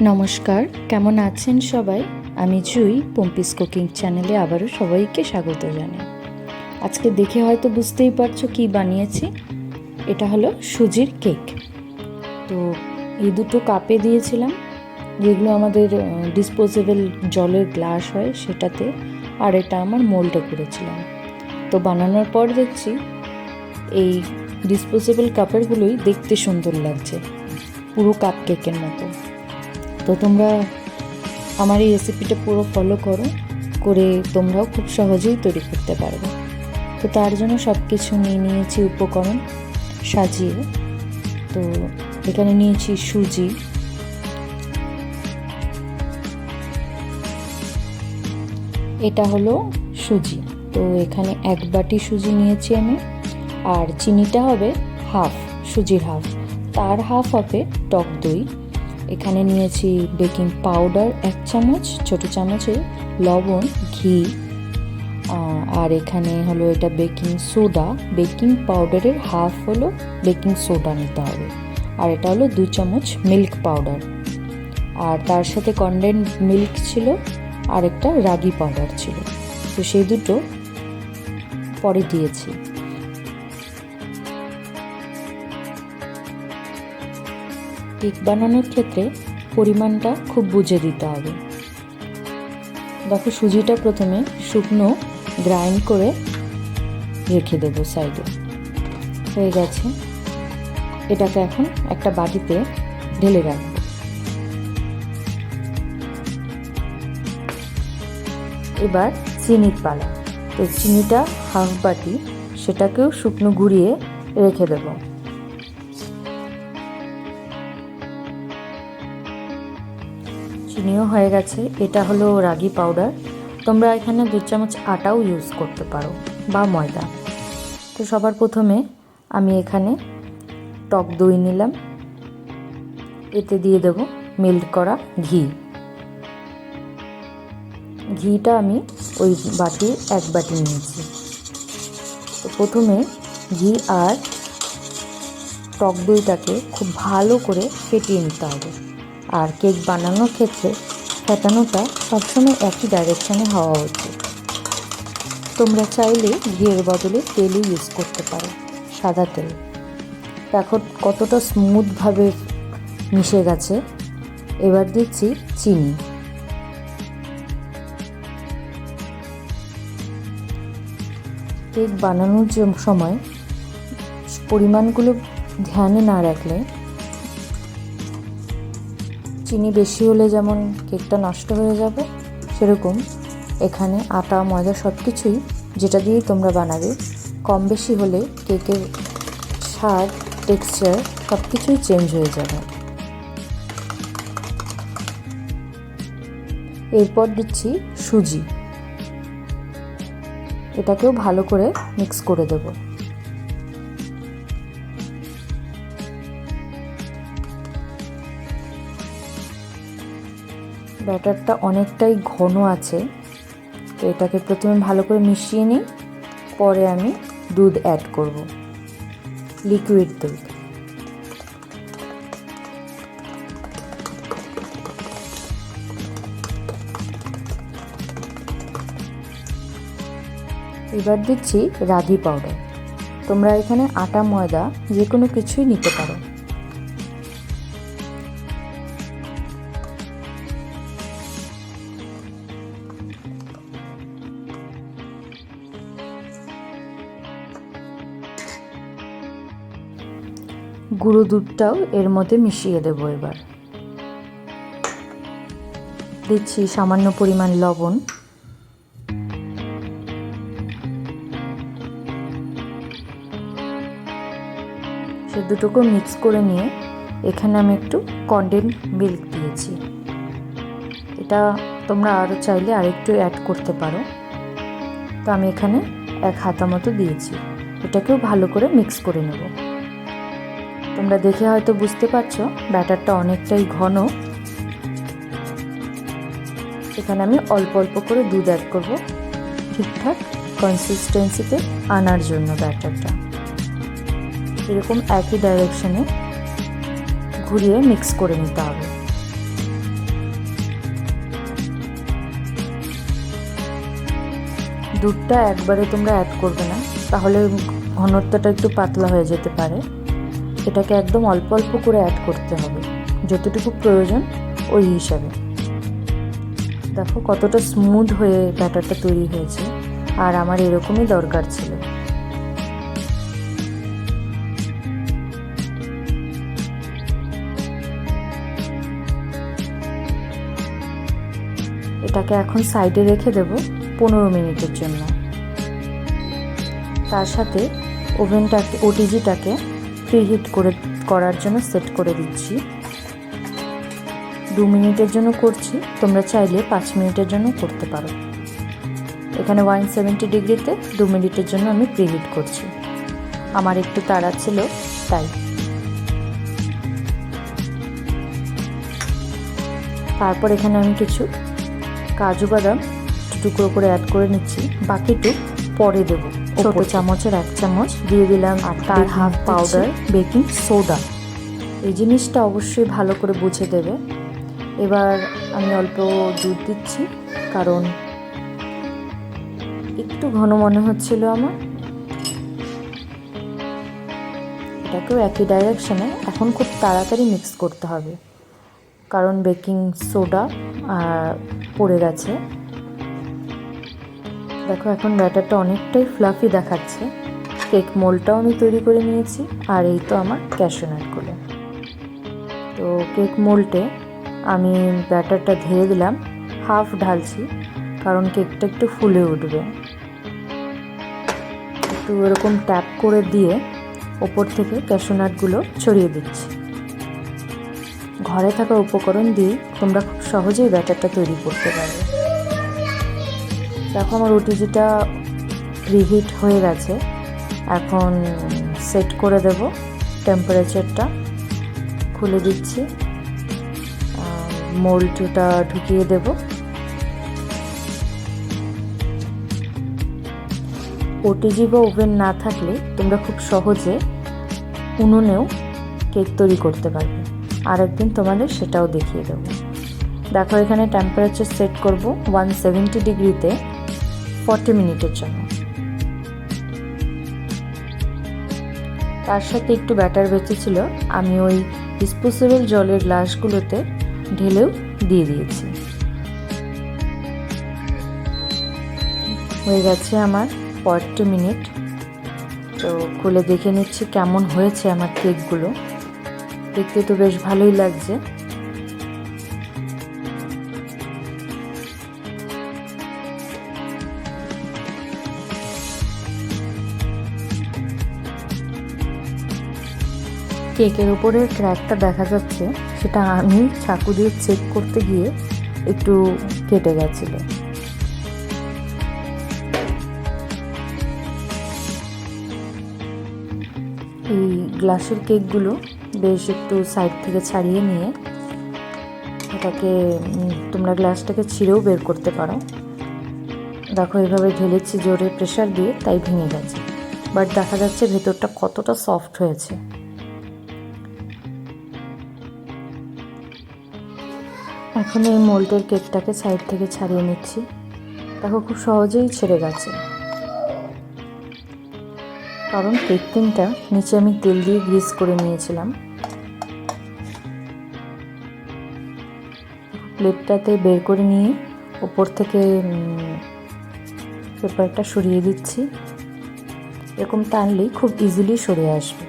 নমস্কার, কেমন আছেন সবাই? আমি জুই, পম্পিস কুকিং চ্যানেলে আবারও সবাইকে স্বাগত জানাই। আজকে দেখে হয়তো বুঝতেই পারছো কি বানিয়েছি। এটা হলো সুজির কেক। তো এই দুটো কাপে দিয়েছিলাম, যেগুলো আমাদের ডিসপোজেবল জলের গ্লাস হয় সেটাতে, আর এটা আমার মোল্ডে করেছিলাম। তো বানানোর পর দেখছি এই ডিসপোজেবল কাপেরগুলোই দেখতে সুন্দর লাগছে, পুরো কাপ কেকের মতো। তো তোমরা আমার এই রেসিপিটা পুরো ফলো করে তোমরাও খুব সহজেই তৈরি করতে পারবে। তো তার জন্য সব কিছু নিয়ে নিয়েছি উপকরণ সাজিয়ে। তো এখানে নিয়েছি সুজি, এটা হলো সুজি। তো এখানে 1 বাটি সুজি নিয়েছি আমি, আর চিনিটা হবে হাফ, সুজির হাফ, তার হাফ হবে টক দই। এখানে নিয়েছি বেকিং পাউডার 1 চামচ, ছোটো চামচে লবণ, ঘি, আর এখানে হলো এটা বেকিং সোডা। বেকিং পাউডারের হাফ হলো বেকিং সোডা নিতে হবে। আর এটা হলো 2 চামচ মিল্ক পাউডার, আর তার সাথে কনডেন্স মিল্ক ছিল, আর একটা রাগি পাউডার ছিল। তো সেই দুটো পরে দিয়েছি। কেক বানানোর ক্ষেত্রে পরিমাণটা খুব বুঝে দিতে হবে। দেখো, সুজিটা প্রথমে শুকনো গ্রাইন্ড করে রেখে দেবো সাইডে। হয়ে গেছে, এটাকে এখন একটা বাটিতে ঢেলে রাখবো। এবার চিনির পালা। তো চিনিটা হাফ বাটি, সেটাকেও শুকনো গুঁড়িয়ে রেখে দেবো। চিনিও হয়ে গেছে। এটা হলো রাগি পাউডার। তোমরা এখানে 2 চামচ আটাও ইউজ করতে পারো বা ময়দা। তো সবার প্রথমে আমি এখানে টক দই নিলাম, এতে দিয়ে দেবো মেল্ট করা ঘি। ঘিটা আমি ওই বাটির 1 বাটি নিয়েছি। তো প্রথমে ঘি আর টক দইটাকে খুব ভালো করে ফেটিয়ে নিতে হবে। আর কেক বানানোর ক্ষেত্রে ফেটানোটা সবসময় একই ডাইরেকশানে হওয়া উচিত। তোমরা চাইলে ঘিয়ের বদলে তেলও ইউজ করতে পারো, সাদা তেল। দেখো কতটা স্মুথভাবে মিশে গেছে। এবার দিচ্ছি চিনি। কেক বানানোর সময় পরিমাণগুলো ধ্যানে না রাখলে, চিনি বেশি হলে যেমন কেকটা নষ্ট হয়ে যাবে, সেরকম এখানে আটা ময়দা সব কিছুই যেটা দিয়েই তোমরা বানাবে, কম বেশি হলে কেকের স্বাদ, টেক্সচার সব কিছুই চেঞ্জ হয়ে যাবে। এরপর দিচ্ছি সুজি। এটাকেও ভালো করে মিক্স করে দেবো। ব্যাটারটা অনেকটাই ঘন আছে, তো এটাকে প্রথমে ভালো করে মিশিয়ে নিই। পরে আমি দুধ অ্যাড করব, লিকুইড দুধ। এবার দিচ্ছি রাগি পাউডার। তোমরা এখানে আটা ময়দা যে কোনো কিছুই নিতে পারো। গুঁড়ো দুধটাও এর মধ্যে মিশিয়ে দেবো। এবার দিচ্ছি সামান্য পরিমাণ লবণ। সে দুটোকে মিক্স করে নিয়ে এখানে আমি একটু কনডেন্স মিল্ক দিয়েছি। এটা তোমরা আরও চাইলে আরেকটু অ্যাড করতে পারো। তো আমি এখানে 1 হাতা মতো দিয়েছি। এটাকেও ভালো করে মিক্স করে নেব। তোমরা দেখে হয়তো বুঝতে পারছো ব্যাটারটা অনেকটাই ঘন। এখানে আমি অল্প অল্প করে দুধ অ্যাড করব, ঠিকঠাক কনসিস্টেন্সিতে আনার জন্য। ব্যাটারটা এরকম একই ডাইরেকশনে ঘুরিয়ে মিক্স করে নিতে হবে। দুধটা একবারে তোমরা অ্যাড করবে না, তাহলে ঘনত্বটা একটু পাতলা হয়ে যেতে পারে। এটাকে একদম অল্প অল্প করে অ্যাড করতে হবে, যতটুকু প্রয়োজন ওই হিসাবে। দেখো কতটা স্মুথ হয়ে ব্যাটারটা তৈরি হয়েছে, আর আমার এরকমই দরকার ছিল। এটাকে এখন সাইডে রেখে দেব 15 মিনিটের জন্য। তার সাথে ওটিজিটাকে প্রিহিট করার জন্য সেট করে দিচ্ছি। 2 মিনিটের জন্য করছি, তোমরা চাইলে 5 মিনিটের জন্য করতে পারো। এখানে 170 ডিগ্রিতে 2 মিনিটের জন্য আমি প্রিহিট করছি, আমার একটু তাড়া ছিল তাই। তারপর এখানে আমি কিছু কাজু বাদাম টুকরো করে অ্যাড করে নিচ্ছি, বাকিটুকু পরে দেব। ছোটো চামচের 1 চামচ দিয়ে দিলাম, আর তার হাফ পাউডার বেকিং সোডা। এই জিনিসটা অবশ্যই ভালো করে বুঝে দেবে। এবার আমি অল্প দুধ দিচ্ছি, কারণ একটু ঘন মনে হচ্ছিল আমার। এটাকেও একই ডাইরেকশনে এখন খুব তাড়াতাড়ি মিক্স করতে হবে, কারণ বেকিং সোডা পড়ে গেছে। দেখো এখন ব্যাটারটা অনেকটাই ফ্লাফি দেখাচ্ছে। কেক মোল্ডটাও আমি তৈরি করে নিয়েছি, আর এই তো আমার ক্যাশিউ নাটগুলো। তো কেক মোল্ডে আমি ব্যাটারটা ঢেলে দিলাম, হাফ ঢালছি কারণ কেকটা একটু ফুলে উঠবে। একটু এরকম ট্যাপ করে দিয়ে ওপর থেকে ক্যাশিউ নাটগুলো ছড়িয়ে দিচ্ছি। ঘরে থাকা উপকরণ দিয়ে তোমরা খুব সহজেই ব্যাটারটা তৈরি করতে পারবে। দেখো আমার ওটিজিটা প্রিহিট হয়ে গেছে, এখন সেট করে দেব টেম্পারেচারটা। খুলে দিচ্ছি, মোল্ডটা ঢুকিয়ে দেব। ওটিজি বা ওভেন না থাকলে তোমরা খুব সহজে উনুনেও কেক তৈরি করতে পারবে। আরেকদিন তোমাদের সেটাও দেখিয়ে দেবো। দেখো এখানে টেম্পারেচার সেট করব 170 ডিগ্রিতে 40 মিনিটের জন্য। তার সাথে একটু ব্যাটার বেঁচেছিল, আমি ওই ডিসপোজেবল জলের গ্লাসগুলোতে ঢেলেও দিয়ে দিয়েছি। হয়ে গেছে আমার 40 মিনিট। তো খুলে দেখে নিচ্ছি কেমন হয়েছে আমার কেকগুলো। দেখতে তো বেশ ভালোই লাগছে। কেকের উপরের ক্র্যাকটা দেখা যাচ্ছে, সেটা আমি চাকু দিয়ে চেক করতে গিয়ে একটু কেটে গেছিল। এই গ্লাসের কেকগুলো বেশ একটু সাইড থেকে ছাড়িয়ে নিয়ে এটাকে তোমরা গ্লাসটাকে ছিঁড়েও বের করতে পারো। দেখো এভাবে ঢেলেছি জোরে প্রেশার দিয়ে, তাই ভেঙে গেছে, বাট দেখা যাচ্ছে ভেতরটা কতটা সফট হয়েছে। এখন এই মোল্ডের কেকটাকে সাইড থেকে ছাড়িয়ে নিচ্ছি। দেখো খুব সহজেই ছেড়ে গেছে, কারণ কেক টিনটা নিচে আমি তেল দিয়ে গ্রিস করে নিয়েছিলাম। প্লেটটাতে বের করে নিয়ে উপর থেকে পেপারটা সরিয়ে দিচ্ছি। এরকম টানলেই খুব ইজিলি সরে আসবে।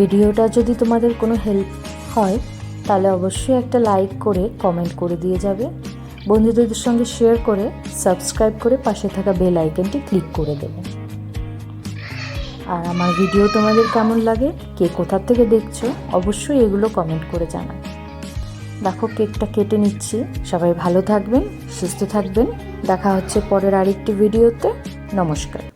ভিডিওটা যদি তোমাদের কোনো হেল্প হয় তাহলে অবশ্যই একটা লাইক করে কমেন্ট করে দিয়ে যাবে। বন্ধুদের সঙ্গে শেয়ার করে সাবস্ক্রাইব করে পাশে থাকা বেল আইকনটি ক্লিক করে দেবে। আর আমার ভিডিও তোমাদের কেমন লাগে, কে কোথা থেকে দেখছো, অবশ্যই এগুলো কমেন্ট করে জানাও। দেখো কেকটা কেটে নিচ্ছি। সবাই ভালো থাকবেন, সুস্থ থাকবেন। দেখা হচ্ছে পরের আরেকটি ভিডিওতে। নমস্কার।